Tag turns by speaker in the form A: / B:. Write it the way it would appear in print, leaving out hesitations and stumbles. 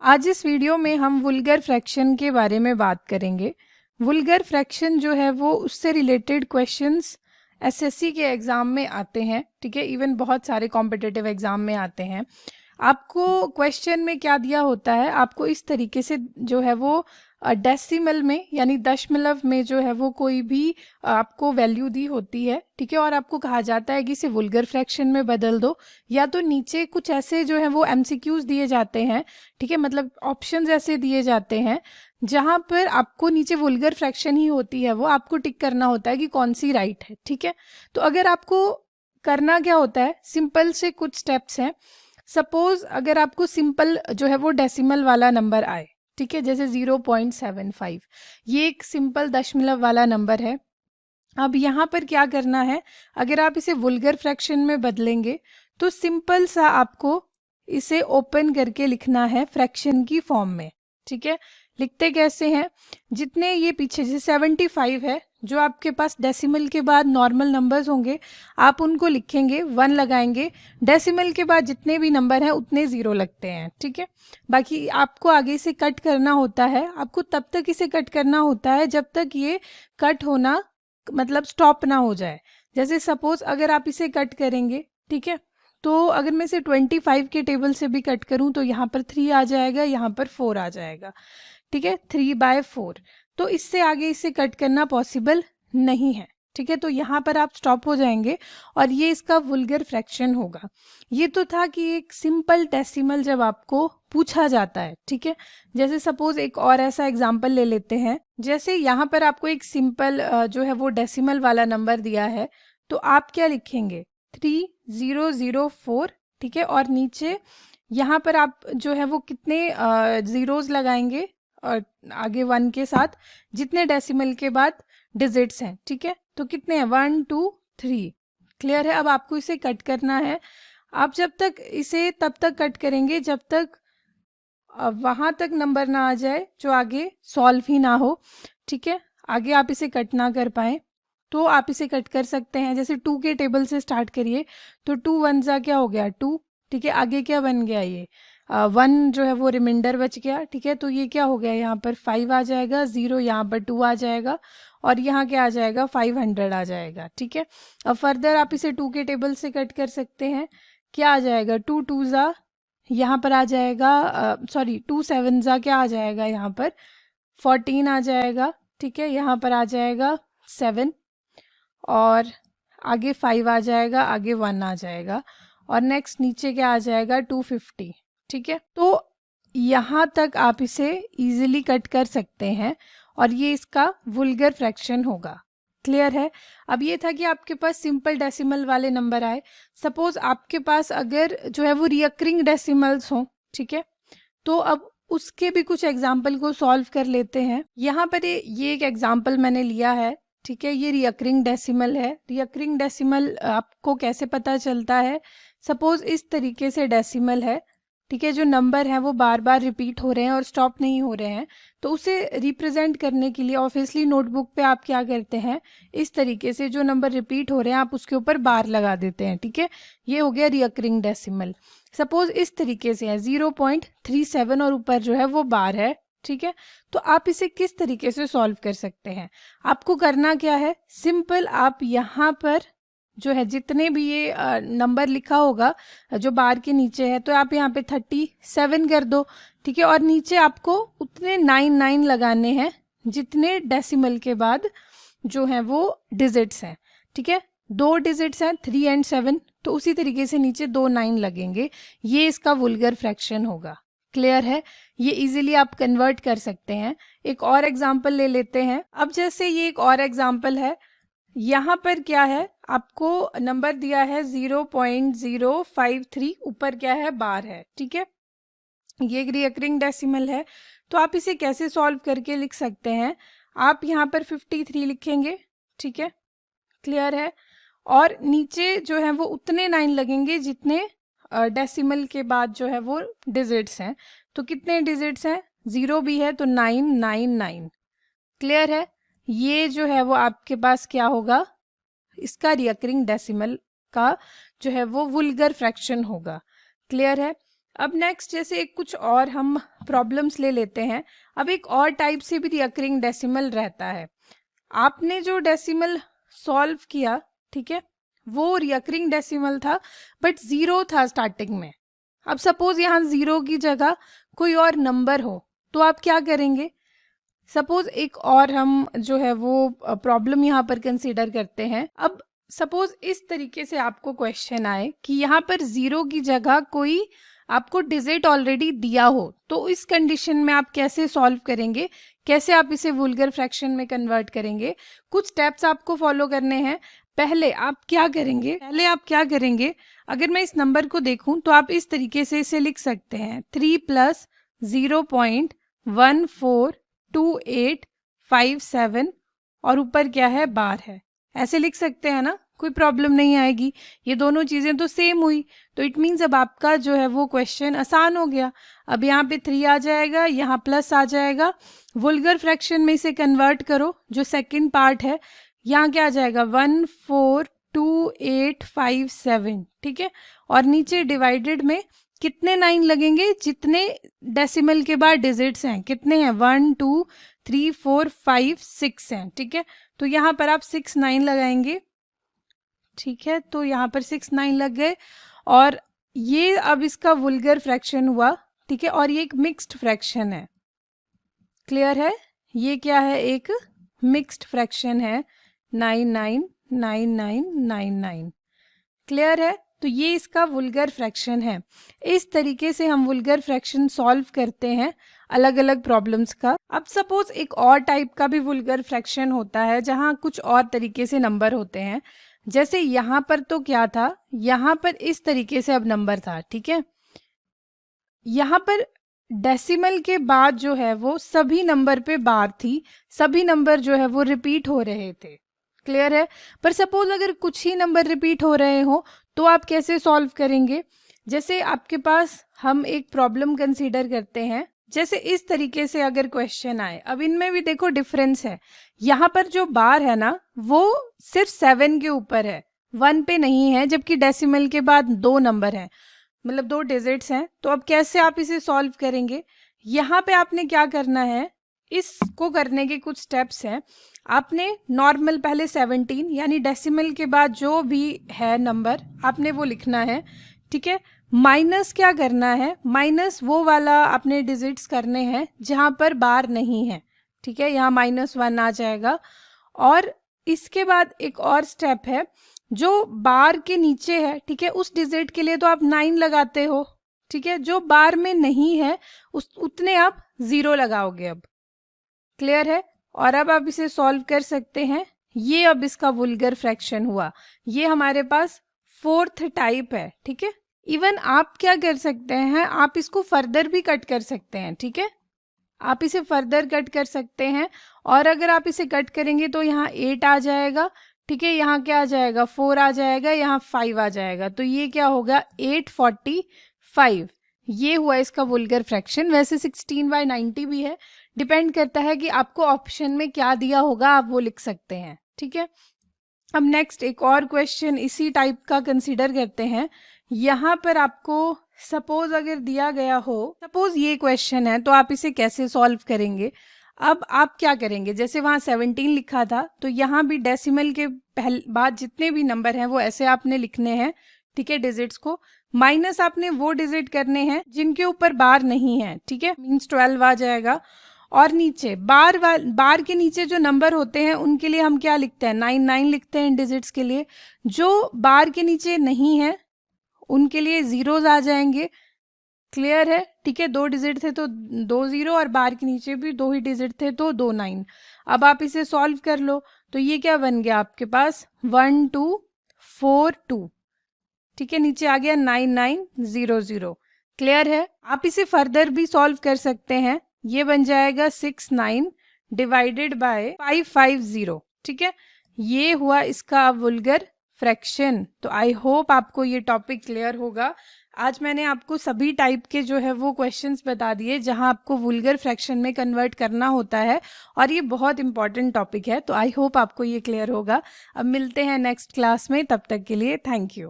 A: आज इस वीडियो में हम वुल्गर फ्रैक्शन के बारे में बात करेंगे। वुल्गर फ्रैक्शन जो है वो उससे रिलेटेड क्वेश्चंस एसएससी के एग्ज़ाम में आते हैं, ठीक है। इवन बहुत सारे कॉम्पिटिटिव एग्ज़ाम में आते हैं। आपको क्वेश्चन में क्या दिया होता है, आपको इस तरीके से जो है वो डेसिमल में यानी दशमलव में जो है वो कोई भी आपको वैल्यू दी होती है, ठीक है। और आपको कहा जाता है कि इसे वुल्गर फ्रैक्शन में बदल दो, या तो नीचे कुछ ऐसे जो है वो एमसीक्यूज दिए जाते हैं, ठीक है। मतलब ऑप्शंस ऐसे दिए जाते हैं जहां पर आपको नीचे वुल्गर फ्रैक्शन ही होती है, वो आपको टिक करना होता है कि कौन सी राइट है, ठीक है। तो अगर आपको करना क्या होता है, सिंपल से कुछ स्टेप्स हैं। सपोज अगर आपको सिंपल जो है वो डेसिमल वाला नंबर आए, ठीक है, जैसे 0.75, ये एक सिंपल दशमलव वाला नंबर है। अब यहाँ पर क्या करना है, अगर आप इसे वुल्गर फ्रैक्शन में बदलेंगे तो सिंपल सा आपको इसे ओपन करके लिखना है फ्रैक्शन की फॉर्म में, ठीक है। लिखते कैसे हैं, जितने ये पीछे जैसे 75 है, जो आपके पास डेसिमल के बाद नॉर्मल नंबर्स होंगे आप उनको लिखेंगे, 1 लगाएंगे। डेसिमल के बाद जितने भी नंबर हैं उतने ज़ीरो लगते हैं, ठीक है। बाकी आपको आगे से कट करना होता है, आपको तब तक इसे कट करना होता है जब तक ये कट होना मतलब स्टॉप ना हो जाए। जैसे सपोज अगर आप इसे कट करेंगे, ठीक है, तो अगर मैं इसे 25 के टेबल से भी कट करूं तो यहाँ पर 3 आ जाएगा, यहाँ पर 4 आ जाएगा, ठीक है, 3/4। तो इससे आगे इसे कट करना पॉसिबल नहीं है, ठीक है। तो यहाँ पर आप स्टॉप हो जाएंगे और ये इसका वुल्गर फ्रैक्शन होगा। ये तो था कि एक सिंपल डेसिमल जब आपको पूछा जाता है, ठीक है। जैसे सपोज एक और ऐसा एग्जांपल ले लेते हैं, जैसे यहाँ पर आपको एक सिंपल जो है वो डेसिमल वाला नंबर दिया है, तो आप क्या लिखेंगे 3004, ठीक है। और नीचे यहाँ पर आप जो है वो कितने ज़ीरोज़ लगाएंगे और आगे 1 के साथ जितने डेसिमल के बाद डिजिट्स हैं, ठीक है। तो कितने हैं 1 2 3, क्लियर है। अब आपको इसे कट करना है। आप जब तक इसे तब तक कट करेंगे जब तक वहां तक नंबर ना आ जाए जो आगे सॉल्व ही ना हो, ठीक है। आगे आप इसे कट ना कर पाए तो आप इसे कट कर सकते हैं। जैसे 2 के टेबल से स्टार्ट करिए, तो 2 1 जा क्या हो गया 2, ठीक है। आगे क्या बन गया, ये 1 जो है वो रिमाइंडर बच गया, ठीक है। तो ये क्या हो गया, यहाँ पर 5 आ जाएगा, 0 यहाँ पर 2 आ जाएगा और यहाँ क्या आ जाएगा 500 आ जाएगा, ठीक है। अब फर्दर आप इसे 2 के टेबल से कट कर सकते हैं। क्या आ जाएगा 2 2 जा यहाँ पर आ जाएगा, सॉरी 2 7 जा क्या आ जाएगा, यहाँ पर 14 आ जाएगा, ठीक है। यहाँ पर आ जाएगा 7 और आगे 5 आ जाएगा, आगे 1 आ जाएगा और नेक्स्ट नीचे क्या आ जाएगा 250, ठीक है। तो यहाँ तक आप इसे इजीली कट कर सकते हैं और ये इसका वुल्गर फ्रैक्शन होगा, क्लियर है। अब ये था कि आपके पास सिंपल डेसिमल वाले नंबर आए। सपोज आपके पास अगर जो है वो रिकरिंग डेसिमल्स हों, ठीक है, तो अब उसके भी कुछ एग्जाम्पल को सॉल्व कर लेते हैं। यहाँ पर ये एक एग्जाम्पल मैंने लिया है, ठीक है। ये रिकरिंग डेसिमल है। रिकरिंग डेसिमल आपको कैसे पता चलता है, सपोज इस तरीके से डेसिमल है, ठीक है, जो नंबर है वो बार बार रिपीट हो रहे हैं और स्टॉप नहीं हो रहे हैं। तो उसे रिप्रेजेंट करने के लिए ऑब्वियसली नोटबुक पे आप क्या करते हैं, इस तरीके से जो नंबर रिपीट हो रहे हैं आप उसके ऊपर बार लगा देते हैं, ठीक है। ये हो गया रिकरिंग डेसिमल। सपोज इस तरीके से है 0.37 और ऊपर जो है वो बार है, ठीक है। तो आप इसे किस तरीके से सॉल्व कर सकते हैं, आपको करना क्या है, सिंपल आप यहाँ पर जो है जितने भी ये नंबर लिखा होगा जो बार के नीचे है, तो आप यहाँ पे 37 कर दो, ठीक है। और नीचे आपको उतने 9 लगाने हैं जितने डेसिमल के बाद जो है वो डिजिट्स हैं, ठीक है। 2 डिजिट्स हैं 3 और 7, तो उसी तरीके से नीचे 2 9 लगेंगे। ये इसका वुल्गर फ्रैक्शन होगा, क्लियर है। ये इजीली आप कन्वर्ट कर सकते हैं। एक और एग्जांपल ले लेते हैं। अब जैसे ये एक और एग्जांपल है, यहाँ पर क्या है, आपको नंबर दिया है 0.053, ऊपर क्या है बार है, ठीक है। ये एक रिकरिंग डेसिमल है। तो आप इसे कैसे सॉल्व करके लिख सकते हैं, आप यहाँ पर 53 लिखेंगे, ठीक है, क्लियर है। और नीचे जो है वो उतने 9 लगेंगे जितने डेसिमल के बाद जो है वो डिजिट्स हैं। तो कितने डिजिट्स हैं, 0 भी है तो 999, क्लियर है। ये जो है वो आपके पास क्या होगा, इसका रिकरिंग डेसिमल का जो है वो वुल्गर फ्रैक्शन होगा, क्लियर है। अब नेक्स्ट जैसे एक कुछ और हम प्रॉब्लम्स ले लेते हैं। अब एक और टाइप से भी रिकरिंग डेसिमल रहता है। आपने जो डेसिमल सॉल्व किया, ठीक है, वो रिकरिंग डेसिमल था बट जीरो था स्टार्टिंग में। अब सपोज यहाँ जीरो की जगह कोई और नंबर हो तो आप क्या करेंगे? सपोज एक और हम जो है वो प्रॉब्लम यहाँ पर कंसीडर करते हैं। अब सपोज इस तरीके से आपको क्वेश्चन आए कि यहाँ पर जीरो की जगह कोई आपको डिजिट ऑलरेडी दिया हो, तो इस कंडीशन में आप कैसे सॉल्व करेंगे, कैसे आप इसे वुल्गर फ्रैक्शन में कन्वर्ट करेंगे? कुछ स्टेप्स आपको फॉलो करने हैं। पहले आप क्या करेंगे, अगर मैं इस नंबर को देखूं तो आप इस तरीके से इसे लिख सकते हैं 3 + 0.142857 और ऊपर क्या है, बार है। ऐसे लिख सकते हैं ना, कोई प्रॉब्लम नहीं आएगी। ये दोनों चीज़ें तो सेम हुई, तो इट मीन्स अब आपका जो है वो क्वेश्चन आसान हो गया। अब यहाँ पे 3 आ जाएगा, यहाँ प्लस आ जाएगा। वुल्गर फ्रैक्शन में इसे कन्वर्ट करो, जो सेकंड पार्ट है, यहाँ क्या आ जाएगा 142,857, ठीक है। और नीचे डिवाइडेड में कितने 9 लगेंगे? जितने डेसिमल के बाद डिजिट्स हैं, कितने हैं? 1 2 3 4 5 6 हैं, ठीक है। तो यहाँ पर आप 6 9 लगाएंगे, ठीक है। तो यहाँ पर 6 9 लग गए और ये अब इसका वुल्गर फ्रैक्शन हुआ, ठीक है। और ये एक मिक्स्ड फ्रैक्शन है, क्लियर है? ये क्या है? एक मिक्स्ड फ्रैक्शन है, 999999, क्लियर है? तो ये इसका वुल्गर फ्रैक्शन है। इस तरीके से हम वुल्गर फ्रैक्शन सॉल्व करते हैं अलग अलग प्रॉब्लम्स का। अब सपोज एक और टाइप का भी वुल्गर फ्रैक्शन होता है जहाँ कुछ और तरीके से नंबर होते हैं। जैसे यहाँ पर तो क्या था, यहाँ पर इस तरीके से अब नंबर था, ठीक है। यहाँ पर डेसिमल के बाद जो है वो सभी नंबर पे बार थी, सभी नंबर जो है वो रिपीट हो रहे थे, क्लियर है। पर सपोज अगर कुछ ही नंबर रिपीट हो रहे हो तो आप कैसे सॉल्व करेंगे? जैसे आपके पास हम एक प्रॉब्लम कंसीडर करते हैं, जैसे इस तरीके से अगर क्वेश्चन आए। अब इनमें भी देखो डिफरेंस है, यहाँ पर जो बार है ना वो सिर्फ 7 के ऊपर है, 1 पे नहीं है, जबकि डेसिमल के बाद 2 नंबर हैं, मतलब 2 डिजिट्स हैं। तो अब कैसे आप इसे सॉल्व करेंगे? यहाँ पे आपने क्या करना है, इसको करने के कुछ स्टेप्स हैं। आपने नॉर्मल पहले 17 यानी डेसिमल के बाद जो भी है नंबर आपने वो लिखना है, ठीक है। माइनस क्या करना है? माइनस वो वाला आपने डिजिट्स करने हैं जहाँ पर बार नहीं है, ठीक है। यहाँ -1 आ जाएगा। और इसके बाद एक और स्टेप है, जो बार के नीचे है, ठीक है, उस डिजिट के लिए तो आप 9 लगाते हो, ठीक है। जो बार में नहीं है उतने आप 0 लगाओगे, अब क्लियर है। और अब आप इसे सॉल्व कर सकते हैं। ये अब इसका वुल्गर फ्रैक्शन हुआ। ये हमारे पास 4th टाइप है, ठीक है। इवन आप क्या कर सकते हैं, आप इसको फर्दर भी कट कर सकते हैं, ठीक है। आप इसे फर्दर कट कर सकते हैं और अगर आप इसे कट करेंगे तो यहाँ 8 आ जाएगा, ठीक है। यहाँ क्या आ जाएगा? 4 आ जाएगा, यहाँ 5 आ जाएगा। तो ये क्या होगा? 845। ये हुआ इसका वुल्गर फ्रैक्शन। वैसे 16/90 भी है, डिपेंड करता है कि आपको ऑप्शन में क्या दिया होगा, आप वो लिख सकते हैं, ठीक है। अब नेक्स्ट एक और क्वेश्चन इसी टाइप का कंसीडर करते हैं। यहाँ पर आपको सपोज अगर दिया गया हो, सपोज ये क्वेश्चन है, तो आप इसे कैसे सॉल्व करेंगे? अब आप क्या करेंगे, जैसे वहाँ 17 लिखा था तो यहाँ भी डेसिमल के बाद जितने भी नंबर हैं वो ऐसे आपने लिखने हैं, ठीक है, डिजिट्स को। माइनस आपने वो डिजिट करने हैं जिनके ऊपर बार नहीं है, ठीक है, मीन्स 12 आ जाएगा। और नीचे बार के नीचे जो नंबर होते हैं उनके लिए हम क्या लिखते हैं? 9 9 लिखते हैं डिजिट्स के लिए। जो बार के नीचे नहीं है उनके लिए जीरोज आ जाएंगे, क्लियर है, ठीक है। 2 डिजिट थे तो 2 0 और बार के नीचे भी 2 ही डिजिट थे तो 2 9। अब आप इसे सॉल्व कर लो तो ये क्या बन गया आपके पास? 1 2 4 2, ठीक है। नीचे आ गया 9 9 0 0, क्लियर है। आप इसे फर्दर भी सॉल्व कर सकते हैं। ये बन जाएगा 6 9 डिवाइडेड बाय 550, ठीक है। ये हुआ इसका वुल्गर फ्रैक्शन। तो आई होप आपको ये टॉपिक क्लियर होगा। आज मैंने आपको सभी टाइप के जो है वो क्वेश्चंस बता दिए जहां आपको वुल्गर फ्रैक्शन में कन्वर्ट करना होता है और ये बहुत इंपॉर्टेंट टॉपिक है। तो आई होप आपको ये क्लियर होगा। अब मिलते हैं नेक्स्ट क्लास में, तब तक के लिए थैंक यू।